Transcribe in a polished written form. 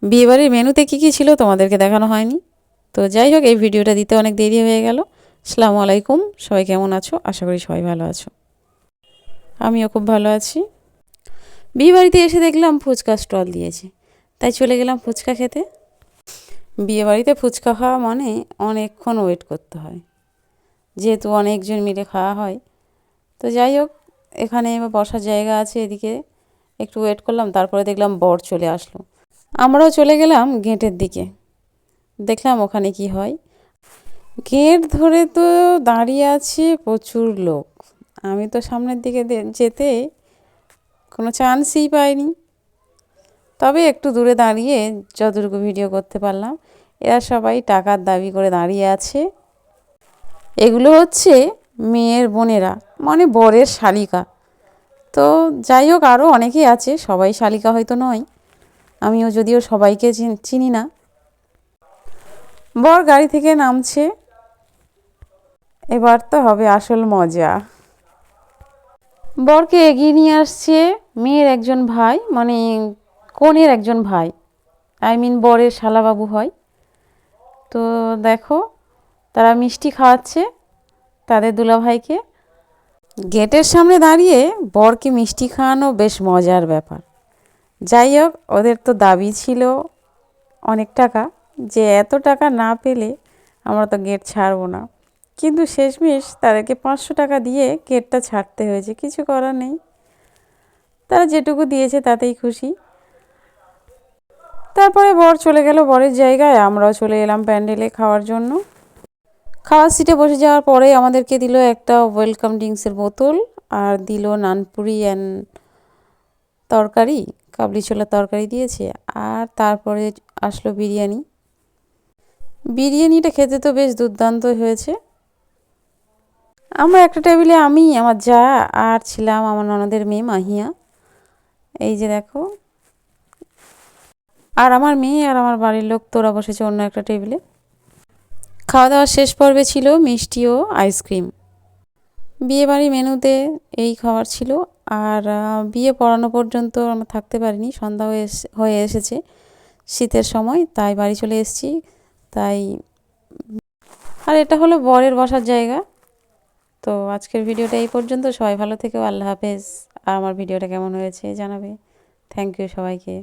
বিয়েবাড়ির মেনুতে কী কী ছিল তোমাদেরকে দেখানো হয়নি। তো যাই হোক, এই ভিডিওটা দিতে অনেক দেরি হয়ে গেল। আসসালামু আলাইকুম, সবাই কেমন আছো? আশা করি সবাই ভালো আছো। আমিও খুব ভালো আছি। বিয়েবাড়িতে এসে দেখলাম ফুচকা স্টল দিয়েছে, তাই চলে গেলাম ফুচকা খেতে। বিয়েবাড়িতে ফুচকা খাওয়া মানে অনেকক্ষণ ওয়েট করতে হয়, যেহেতু অনেকজন মিলে খাওয়া হয়। তো যাই হোক, এখানে বসার জায়গা আছে, এদিকে একটু ওয়েট করলাম, তারপরে দেখলাম বর চলে আসলো। আমরাও চলে গেলাম গেটের দিকে, দেখলাম ওখানে কি হয়। গেট ধরে তো দাঁড়িয়ে আছে প্রচুর লোক। আমি তো সামনের দিকে যেতে কোনো চান্সই পাইনি। তবে একটু দূরে দাঁড়িয়ে যতটুকু ভিডিও করতে পারলাম। এরা সবাই টাকার দাবি করে দাঁড়িয়ে আছে। এগুলো হচ্ছে মেয়ের বোনেরা, মানে বরের শালিকা। তো যাই হোক, আরও অনেকেই আছে, সবাই শালিকা হয়তো নয়, আমিও যদিও সবাইকে চিনি না। বর গাড়ি থেকে নামছে, এবার তো হবে আসল মজা। বরকে এগিয়ে নিয়ে আসছে মেয়ের একজন ভাই, মানে কনের একজন ভাই, বরের শালাবাবু হয়। তো দেখো, তারা মিষ্টি খাওয়াচ্ছে তাদের দুলাভাইকে। গেটের সামনে দাঁড়িয়ে বরকে মিষ্টি খাওয়ানো বেশ মজার ব্যাপার। যাই হোক, ওদের তো দাবি ছিল অনেক টাকা, যে এত টাকা না পেলে আমরা তো গেট ছাড়বো না। কিন্তু শেষমেশ তাদেরকে 500 টাকা দিয়ে গেটটা ছাড়তে হয়েছে, কিছু করার নেই। তারা যেটুকু দিয়েছে তাতেই খুশি। তারপরে বর চলে গেল বরের জায়গায়, আমরাও চলে এলাম প্যান্ডেলে খাওয়ার জন্য। খাওয়ার সিটে বসে যাওয়ার পরে আমাদেরকে দিল একটা ওয়েলকাম ড্রিঙ্কসের বোতল, আর দিল নানপুরি অ্যান্ড তরকারি, কাবলি ছোলার তরকারি দিয়েছে। আর তারপরে আসলো বিরিয়ানি। বিরিয়ানিটা খেতে তো বেশ দুর্দান্ত হয়েছে। আমরা একটা টেবিলে, আমি, আমার যা, আর ছিলাম আমার ননদের মেয়ে মাহিয়া, এই যে দেখো। আর আমার মেয়ে আর আমার বাড়ির লোক তোরা বসেছে অন্য একটা টেবিলে। খাওয়া দাওয়ার শেষ পর্বে ছিল মিষ্টি ও আইসক্রিম। বিয়েবাড়ি মেনুতে এই খাবার ছিল। আর বিয়ে পড়ানো পর্যন্ত আমরা থাকতে পারিনি, সন্ধ্যা হয়ে এসেছে, শীতের সময়, তাই বাড়ি চলে এসেছি। তাই আর এটা হলো বরের বসার জায়গা। তো আজকের ভিডিওটা এই পর্যন্ত। সবাই ভালো থেকো, আল্লাহ হাফেজ। আর আমার ভিডিওটা কেমন হয়েছে জানাবে। থ্যাংক ইউ সবাইকে।